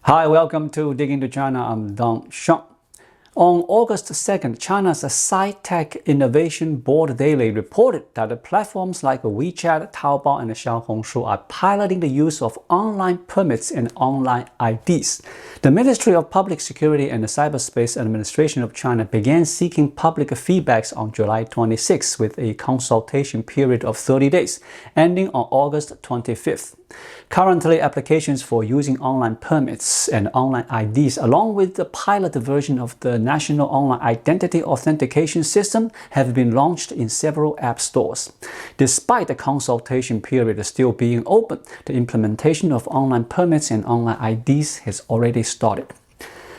Hi, welcome to Dig into China. I'm Dongyan. On August 2nd, China's Sci-Tech Innovation Board Daily reported that the platforms like WeChat, Taobao, and Xiaohongshu are piloting the use of online permits and online IDs. The Ministry of Public Security and the Cyberspace Administration of China began seeking public feedbacks on July 26 with a consultation period of 30 days, ending on August 25th. Currently, applications for using online permits and online IDs, along with the pilot version of the National Online Identity Authentication System, have been launched in several app stores. Despite the consultation period still being open, the implementation of online permits and online IDs has already started.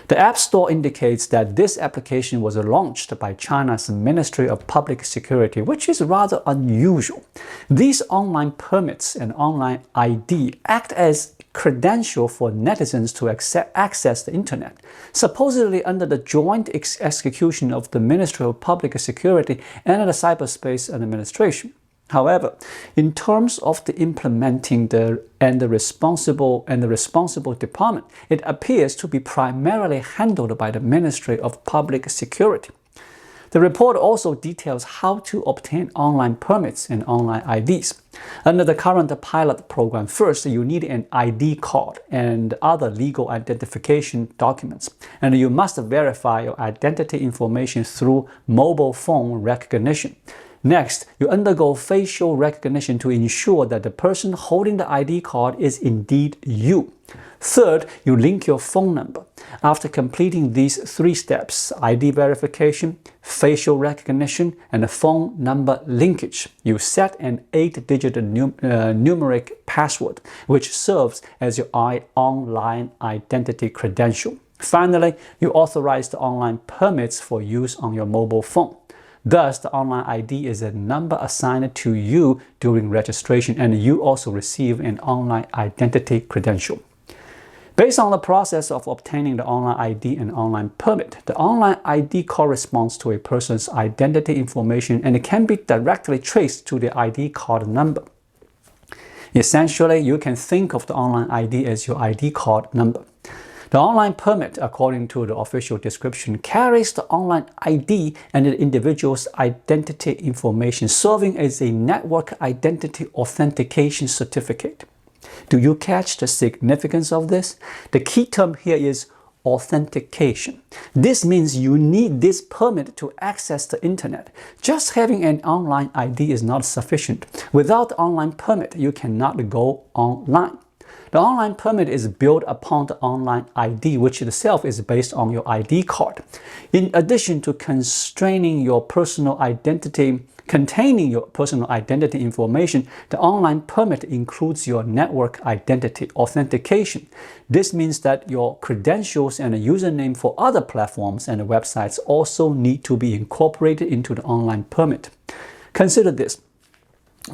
The App Store indicates that this application was launched by China's Ministry of Public Security, which is rather unusual. These online permits and online ID act as credential for netizens to access the internet, supposedly under the joint execution of the Ministry of Public Security and the Cyberspace Administration. However, in terms of the implementing the responsible department, it appears to be primarily handled by the Ministry of Public Security. The report also details how to obtain online permits and online IDs. Under the current pilot program, first you need an ID card and other legal identification documents, and you must verify your identity information through mobile phone recognition. Next, you undergo facial recognition to ensure that the person holding the ID card is indeed you. Third, you link your phone number. After completing these three steps, ID verification, facial recognition, and a phone number linkage, you set an 8-digit numeric password, which serves as your online identity credential. Finally, you authorize the online permits for use on your mobile phone. Thus, the online ID is a number assigned to you during registration, and you also receive an online identity credential. Based on the process of obtaining the online ID and online permit, the online ID corresponds to a person's identity information and it can be directly traced to the ID card number. Essentially, you can think of the online ID as your ID card number. The online permit, according to the official description, carries the online ID and the individual's identity information, serving as a network identity authentication certificate. Do you catch the significance of this? The key term here is authentication. This means you need this permit to access the internet. Just having an online ID is not sufficient. Without the online permit, you cannot go online. The online permit is built upon the online ID, which itself is based on your ID card. In addition to containing your personal identity information, the online permit includes your network identity authentication. This means that your credentials and a username for other platforms and websites also need to be incorporated into the online permit. Consider this.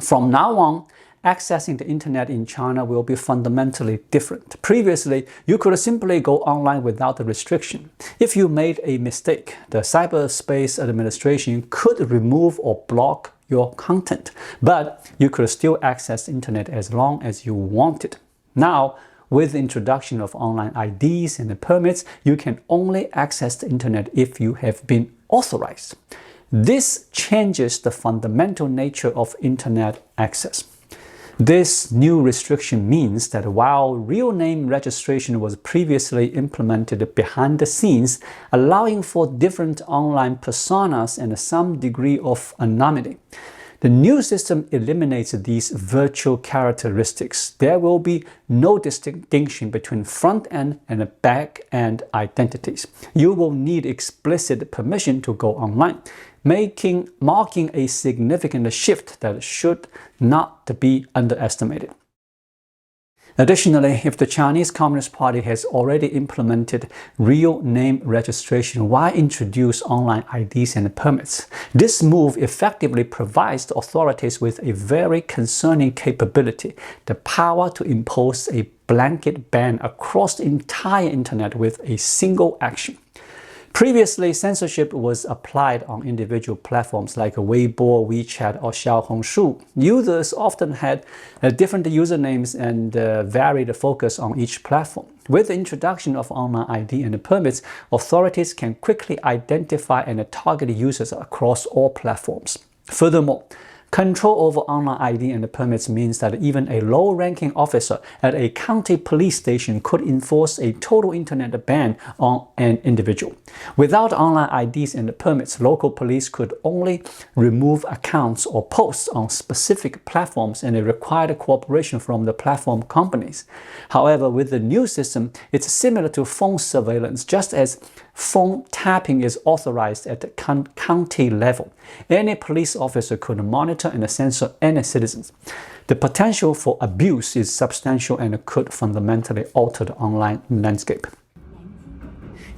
From now on, accessing the internet in China will be fundamentally different. Previously, you could simply go online without the restriction. If you made a mistake, the Cyberspace Administration could remove or block your content, but you could still access the internet as long as you wanted. Now, with the introduction of online IDs and the permits, you can only access the internet if you have been authorized. This changes the fundamental nature of internet access. This new restriction means that while real name registration was previously implemented behind the scenes, allowing for different online personas and some degree of anonymity, the new system eliminates these virtual characteristics. There will be no distinction between front-end and back-end identities. You will need explicit permission to go online, marking a significant shift that should not be underestimated. Additionally, if the Chinese Communist Party has already implemented real name registration, why introduce online IDs and permits? This move effectively provides the authorities with a very concerning capability, the power to impose a blanket ban across the entire internet with a single action. Previously, censorship was applied on individual platforms like Weibo, WeChat, or Xiaohongshu. Users often had different usernames and varied focus on each platform. With the introduction of online ID and permits, authorities can quickly identify and target users across all platforms. Furthermore, control over online ID and permits means that even a low-ranking officer at a county police station could enforce a total internet ban on an individual. Without online IDs and permits, local police could only remove accounts or posts on specific platforms, and it required cooperation from the platform companies. However, with the new system, it's similar to phone surveillance, just as phone tapping is authorized at the county level. Any police officer could monitor and censor any citizens. The potential for abuse is substantial and could fundamentally alter the online landscape.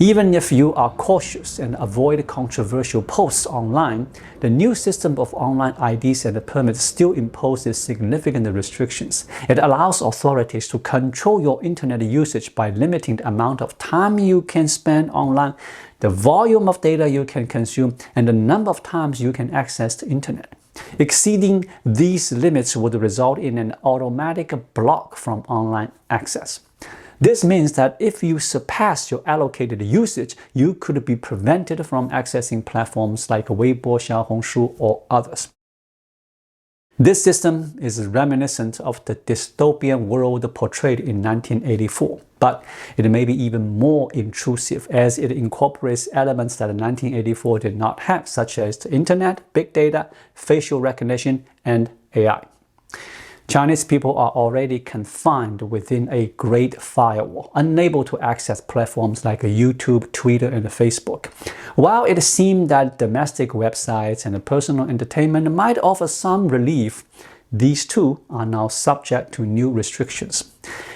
Even if you are cautious and avoid controversial posts online, the new system of online IDs and permits still imposes significant restrictions. It allows authorities to control your internet usage by limiting the amount of time you can spend online, the volume of data you can consume, and the number of times you can access the internet. Exceeding these limits would result in an automatic block from online access. This means that if you surpass your allocated usage, you could be prevented from accessing platforms like Weibo, Xiaohongshu, or others. This system is reminiscent of the dystopian world portrayed in 1984, but it may be even more intrusive as it incorporates elements that 1984 did not have, such as the internet, big data, facial recognition, and AI. Chinese people are already confined within a great firewall, unable to access platforms like YouTube, Twitter, and Facebook. While it seemed that domestic websites and personal entertainment might offer some relief, these too are now subject to new restrictions.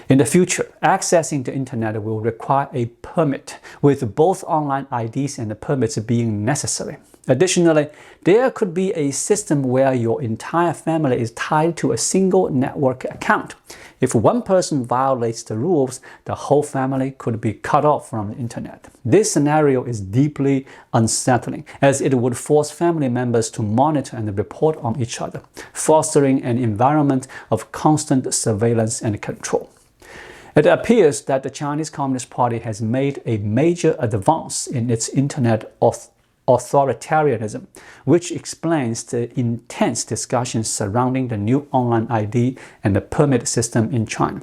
In the future, accessing the internet will require a permit, with both online IDs and permits being necessary. Additionally, there could be a system where your entire family is tied to a single network account. If one person violates the rules, the whole family could be cut off from the internet. This scenario is deeply unsettling, as it would force family members to monitor and report on each other, fostering an environment of constant surveillance and control. It appears that the Chinese Communist Party has made a major advance in its internet authoritarianism, which explains the intense discussions surrounding the new online ID and the permit system in China.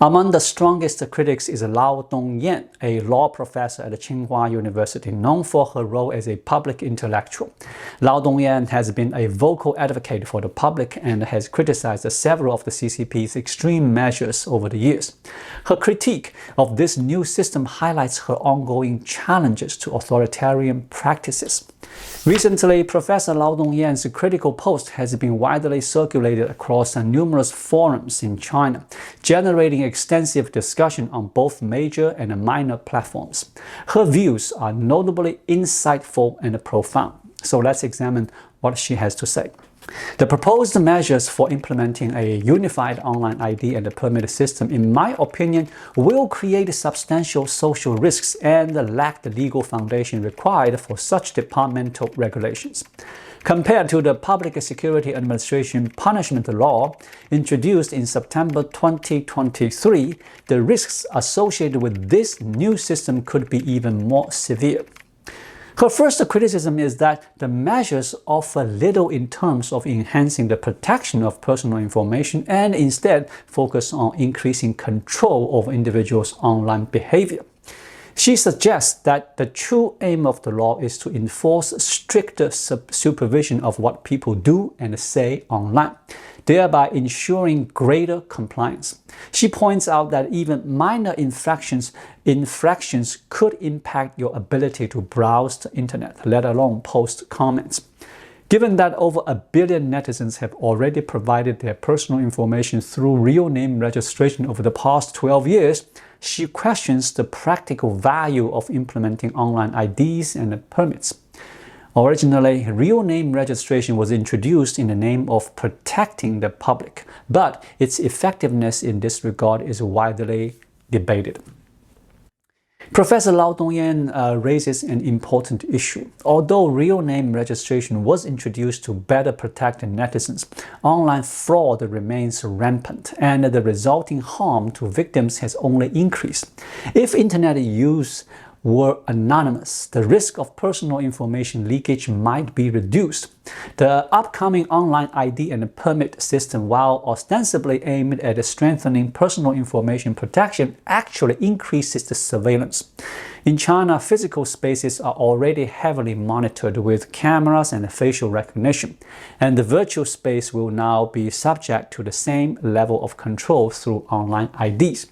Among the strongest critics is Lao Dongyan, a law professor at Tsinghua University, known for her role as a public intellectual. Lao Dongyan has been a vocal advocate for the public and has criticized several of the CCP's extreme measures over the years. Her critique of this new system highlights her ongoing challenges to authoritarian practices. Recently, Professor Lao Dongyan's critical post has been widely circulated across numerous forums in China, generating extensive discussion on both major and minor platforms. Her views are notably insightful and profound. So let's examine what she has to say. The proposed measures for implementing a unified online ID and permit system, in my opinion, will create substantial social risks and lack the legal foundation required for such departmental regulations. Compared to the Public Security Administration punishment law introduced in September 2023, the risks associated with this new system could be even more severe. Her first criticism is that the measures offer little in terms of enhancing the protection of personal information and instead focus on increasing control over individuals' online behavior. She suggests that the true aim of the law is to enforce stricter supervision of what people do and say online, thereby ensuring greater compliance. She points out that even minor infractions could impact your ability to browse the internet, let alone post comments. Given that over 1 billion netizens have already provided their personal information through real name registration over the past 12 years, she questions the practical value of implementing online IDs and permits. Originally, real name registration was introduced in the name of protecting the public, but its effectiveness in this regard is widely debated. Professor Lao Dongyan raises an important issue. Although real name registration was introduced to better protect netizens, online fraud remains rampant, and the resulting harm to victims has only increased. If internet use were anonymous, the risk of personal information leakage might be reduced. The upcoming online ID and permit system, while ostensibly aimed at strengthening personal information protection, actually increases the surveillance. In China, physical spaces are already heavily monitored with cameras and facial recognition, and the virtual space will now be subject to the same level of control through online IDs.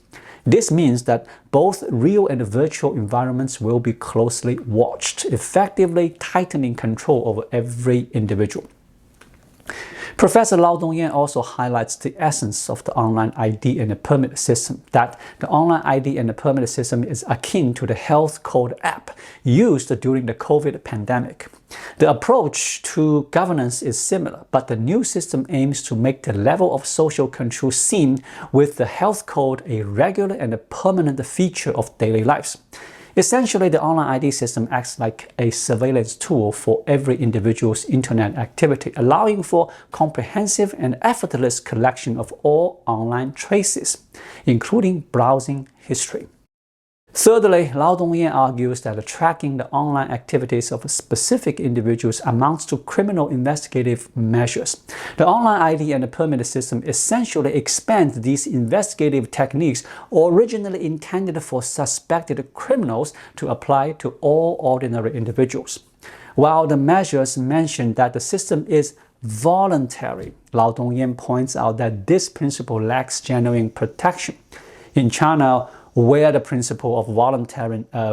This means that both real and virtual environments will be closely watched, effectively tightening control over every individual. Professor Lao Dongyan also highlights the essence of the online ID and the permit system, that the online ID and the permit system is akin to the health code app used during the COVID pandemic. The approach to governance is similar, but the new system aims to make the level of social control seen with the health code a regular and a permanent feature of daily lives. Essentially, the online ID system acts like a surveillance tool for every individual's internet activity, allowing for comprehensive and effortless collection of all online traces, including browsing history. Thirdly, Lao Dongyan argues that tracking the online activities of specific individuals amounts to criminal investigative measures. The online ID and the permit system essentially expands these investigative techniques originally intended for suspected criminals to apply to all ordinary individuals. While the measures mention that the system is voluntary, Lao Dongyan points out that this principle lacks genuine protection. In China, where the principle of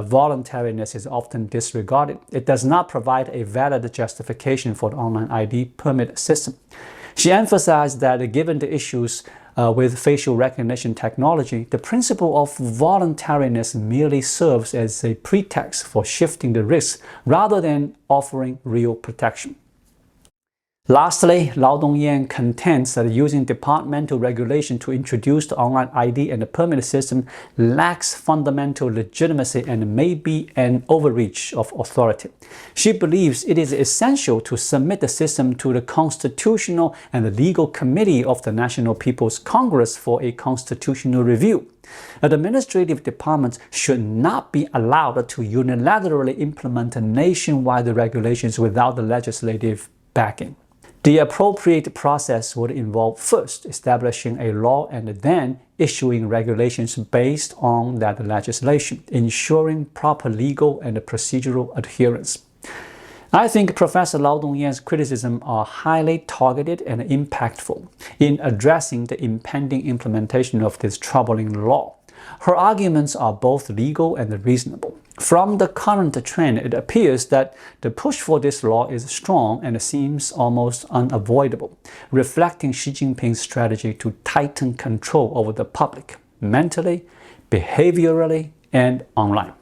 voluntariness is often disregarded, it does not provide a valid justification for the online ID permit system. She emphasized that given the issues with facial recognition technology, the principle of voluntariness merely serves as a pretext for shifting the risk rather than offering real protection. Lastly, Lao Dongyan contends that using departmental regulation to introduce the online ID and the permit system lacks fundamental legitimacy and may be an overreach of authority. She believes it is essential to submit the system to the Constitutional and the Legal Committee of the National People's Congress for a constitutional review. Administrative departments should not be allowed to unilaterally implement nationwide regulations without the legislative backing. The appropriate process would involve first establishing a law and then issuing regulations based on that legislation, ensuring proper legal and procedural adherence. I think Professor Lao Dongyan's criticisms are highly targeted and impactful in addressing the impending implementation of this troubling law. Her arguments are both legal and reasonable. From the current trend, it appears that the push for this law is strong and seems almost unavoidable, reflecting Xi Jinping's strategy to tighten control over the public, mentally, behaviorally, and online.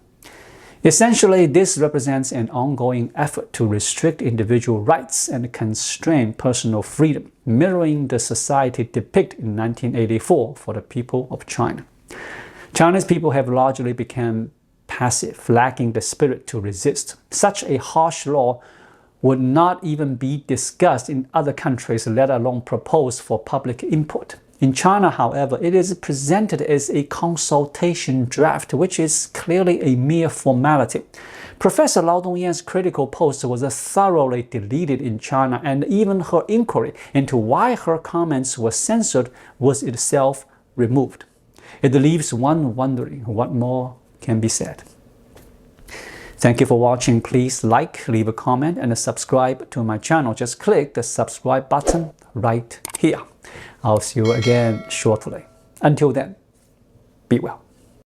Essentially, this represents an ongoing effort to restrict individual rights and constrain personal freedom, mirroring the society depicted in 1984 for the people of China. Chinese people have largely become passive, lacking the spirit to resist. Such a harsh law would not even be discussed in other countries, let alone proposed for public input. In China, however, it is presented as a consultation draft, which is clearly a mere formality. Professor Lao Dongyan's critical post was thoroughly deleted in China, and even her inquiry into why her comments were censored was itself removed. It leaves one wondering what more can be said. Thank you for watching. Please like, leave a comment, and subscribe to my channel. Just click the subscribe button right here. I'll see you again shortly. Until then, be well.